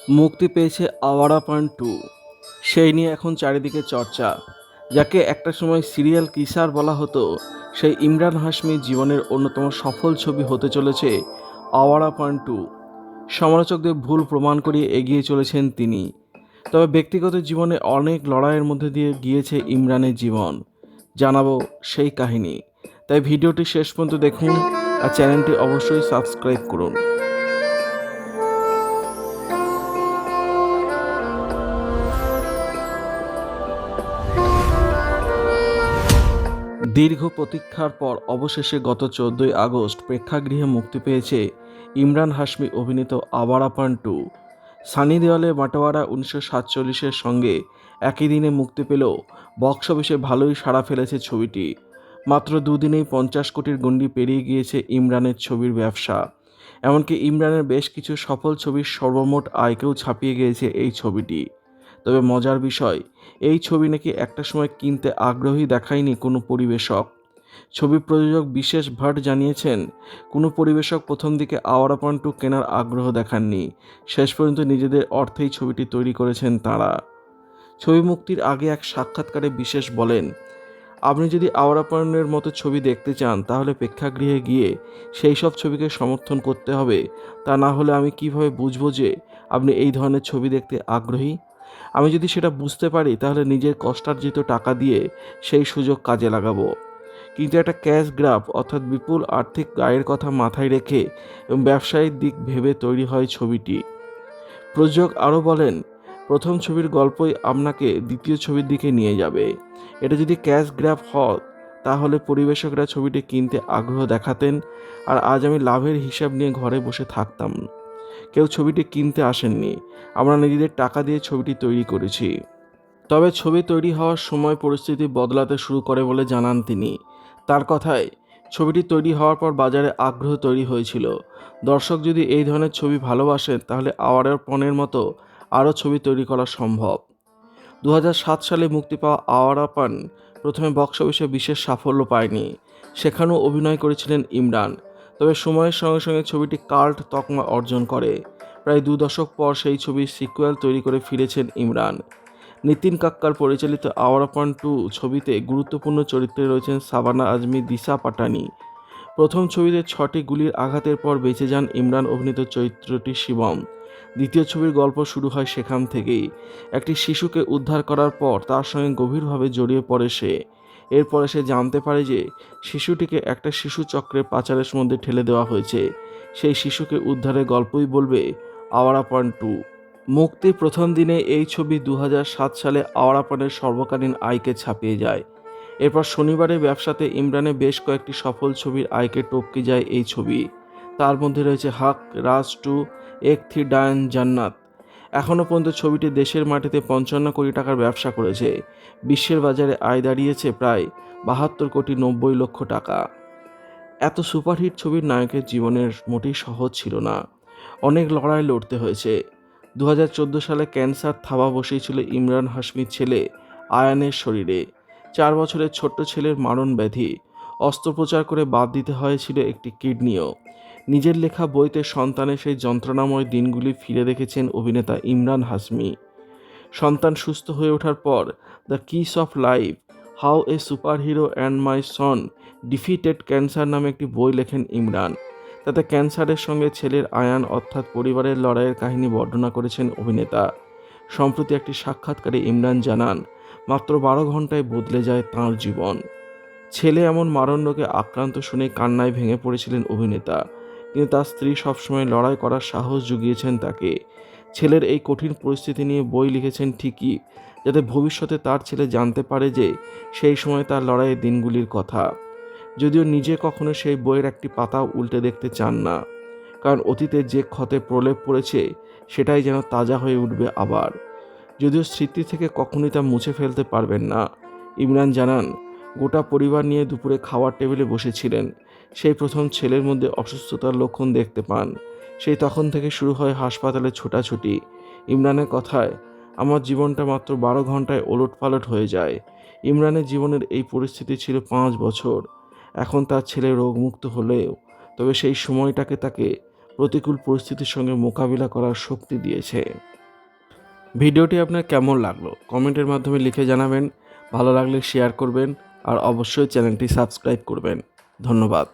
মুক্তি পেয়েছে আওয়ারা পান 2। সেই নিয়ে এখন চারিদিকে চর্চা। যাকে একটা সময় সিরিয়াল কিসার বলা হতো, সেই ইমরান হাশমির জীবনের অন্যতম সফল ছবি হতে চলেছে আওয়ারা পান 2। সমালোচকদের ভুল প্রমাণ করিয়ে এগিয়ে চলেছেন তিনি। তবে ব্যক্তিগত জীবনে অনেক লড়াইয়ের মধ্যে দিয়ে গিয়েছে ইমরানের জীবন। জানাবো সেই কাহিনী। তাই ভিডিওটি শেষ পর্যন্ত দেখুন আর চ্যানেলটি অবশ্যই সাবস্ক্রাইব করুন। দীর্ঘ প্রতীক্ষার পর অবশেষে গত 14ই আগস্ট প্রেক্ষাগৃহে মুক্তি পেয়েছে ইমরান হাশমি অভিনীত আওয়ারা পান 2। সানি দেওয়ালের বাটোয়ারা 1947-এর সঙ্গে একই দিনে মুক্তি পেলেও বক্স অফিসে ভালোই সাড়া ফেলেছে ছবিটি। মাত্র দুদিনেই 50 কোটির গণ্ডি পেরিয়ে গিয়েছে ইমরানের ছবির ব্যবসা। এমনকি ইমরানের বেশ কিছু সফল ছবির সর্বমোট আয়কেও ছাপিয়ে গিয়েছে এই ছবিটি। তবে মজার বিষয়, এই ছবি নাকি একটা সময় কিনতে আগ্রহী দেখায়নি কোনো পরিবেশক। ছবি প্রযোজক বিশেষ ভাট জানিয়েছেন, কোনো পরিবেশক প্রথম দিকে আওয়ারা পান 2 কেনার আগ্রহ দেখাননি। শেষ পর্যন্ত নিজেদের অর্থেই ছবিটি তৈরি করেছেন তাঁরা। ছবি মুক্তির আগে এক সাক্ষাৎকারে বিশেষ বলেন, আপনি যদি আওয়ারা পানের মতো ছবি দেখতে চান তাহলে প্রেক্ষাগৃহে গিয়ে সেই সব ছবিকে সমর্থন করতে হবে। তা না হলে আমি কিভাবে বুঝবো যে আপনি এই ধরনের ছবি দেখতে আগ্রহী? আমি যদি সেটা বুঝতে পারি তাহলে নিজের কষ্টার্জিত টাকা দিয়ে সেই সুযোগ কাজে লাগাবো। কিন্তু একটা ক্যাশ গ্রাব অর্থাৎ বিপুল আর্থিক আয়ের কথা মাথায় রেখে এবং ব্যবসায়িক দিক ভেবে তৈরি হয় ছবিটি। প্রযোজক আরও বলেন, প্রথম ছবির গল্পই আপনাকে দ্বিতীয় ছবির দিকে নিয়ে যাবে। এটা যদি ক্যাশ গ্র্যাব হয় তাহলে পরিবেশকরা ছবিটি কিনতে আগ্রহ দেখাতেন, আর আজ আমি লাভের হিসাব নিয়ে ঘরে বসে থাকতাম। কেউ ছবিটি কিনতে আসেননি, আমরা নিজেদের টাকা দিয়ে ছবিটি তৈরি করেছি। তবে ছবি তৈরি হওয়ার সময় পরিস্থিতি বদলাতে শুরু করে বলে জানান তিনি। তার কথায়, ছবিটি তৈরি হওয়ার পর বাজারে আগ্রহ তৈরি হয়েছিল। দর্শক যদি এই ধরনের ছবি ভালোবাসেন তাহলে আওয়ারা পানের মতো আরও ছবি তৈরি করা সম্ভব। 2007 সালে মুক্তি পাওয়া আওয়ারা পান প্রথমে বক্স অফিসে বিশেষ সাফল্য পায়নি। সেখানেও অভিনয় করেছিলেন ইমরান। তবে সময়ের সঙ্গে সঙ্গে ছবিটি কাল্ট তকমা অর্জন করে। প্রায় 2 দশক পর সেই ছবির সিকুয়েল তৈরি করে ফিরেছেন ইমরান। নিতিন কাক্কার পরিচালিত আওয়ারা পান 2 ছবিতে গুরুত্বপূর্ণ চরিত্রে রয়েছেন শাবানা আজমি, দিশা পাটানি। প্রথম ছবিতে 6টি গুলির আঘাতের পর বেঁচে যান ইমরান অভিনীত চরিত্রটি শিবম। দ্বিতীয় ছবির গল্প শুরু হয় সেখান থেকেই। একটি শিশুকে উদ্ধার করার পর তার সঙ্গে গভীরভাবে জড়িয়ে পড়ে সে। এরপরে সে জানতে পারে যে শিশুটিকে একটা শিশু চক্রের পাচারের মধ্যে ঠেলে দেওয়া হয়েছে। সেই শিশুকে উদ্ধারের গল্পই বলবে আওয়ারা পান 2। মুক্তির প্রথম দিনে এই ছবি 2007 সালে আওয়ারা পানের সর্বকালীন আয়কে ছাপিয়ে যায়। এরপর শনিবারের ব্যবসাতে ইমরানের বেশ কয়েকটি সফল ছবির আয়কে টপকে যায় এই ছবি। তার মধ্যে রয়েছে হক, রাজ 2, এক থি ডায়ন জান্নাত। এখনও পর্যন্ত ছবিটি দেশের মাটিতে 55 কোটি টাকার ব্যবসা করেছে। বিশ্বের বাজারে আয় দাঁড়িয়েছে প্রায় 72 কোটি 90 লক্ষ টাকা। এত সুপারহিট ছবির নায়কের জীবনের মোটেই সহজ ছিল না। অনেক লড়াই লড়তে হয়েছে। 2014 সালে ক্যান্সার থাবা বসিয়েছিল ইমরান হাশমির ছেলে আয়ানের শরীরে। 4 বছরের ছোট্ট ছেলের মারণ ব্যাধি। অস্ত্রোপচার করে বাদ দিতে হয়েছিল একটি কিডনিও। নিজের লেখা বইতে সন্তানের সেই যন্ত্রণাময় দিনগুলি ফিরে দেখেছেন অভিনেতা ইমরান হাশমি। সন্তান সুস্থ হয়ে ওঠার পর the kiss of life, how A super hero and my Son defeated cancer নামে একটি বই লেখেন ইমরান। তাতে ক্যান্সারের সঙ্গে ছেলের আয়ান অর্থাৎ পরিবারের লড়াইয়ের কাহিনী বর্ণনা করেছেন অভিনেতা। সম্প্রতি একটি সাক্ষাৎকারে ইমরান জানান, মাত্র 12 ঘন্টায় বদলে যায় তাঁর জীবন। ছেলে এমন মারণ রোগে আক্রান্ত শুনে কান্নায় ভেঙে পড়েছিলেন অভিনেতা। কিন্তু তার স্ত্রী সবসময় লড়াই করার সাহস জুগিয়েছেন তাকে। ছেলের এই কঠিন পরিস্থিতি নিয়ে বই লিখেছেন ঠিকই, যাতে ভবিষ্যতে তার ছেলে জানতে পারে যে সেই সময় তার লড়াইয়ের দিনগুলির কথা। যদিও নিজে কখনো সেই বইয়ের একটি পাতাও উল্টে দেখতে চান না, কারণ অতীতে যে ক্ষতে প্রলেপ পড়েছে সেটাই যেন তাজা হয়ে উঠবে আবার। যদিও স্মৃতি থেকে কখনোই তা মুছে ফেলতে পারবেন না। ইমরান জানান, গোটা পরিবার নিয়ে দুপুরে খাওয়ার টেবিলে বসেছিলেন। সেই প্রথম ছেলের মধ্যে অসুস্থতার লক্ষণ দেখতে পান। সেই তখন থেকে শুরু হয় হাসপাতালে ছোটাছুটি। ইমরানের কথায়, আমার জীবনটা মাত্র 12 ঘন্টায় ওলটপালট হয়ে যায়। ইমরানের জীবনের এই পরিস্থিতি ছিল 5 বছর। এখন তার ছেলে রোগমুক্ত হলেও তবে সেই সময়টাকে তাকে প্রতিকূল পরিস্থিতির সঙ্গে মোকাবিলা করার শক্তি দিয়েছে। ভিডিওটি আপনার কেমন লাগলো কমেন্টের মাধ্যমে লিখে জানাবেন। ভালো লাগলে শেয়ার করবেন আর অবশ্যই চ্যানেলটি সাবস্ক্রাইব করবেন। ধন্যবাদ।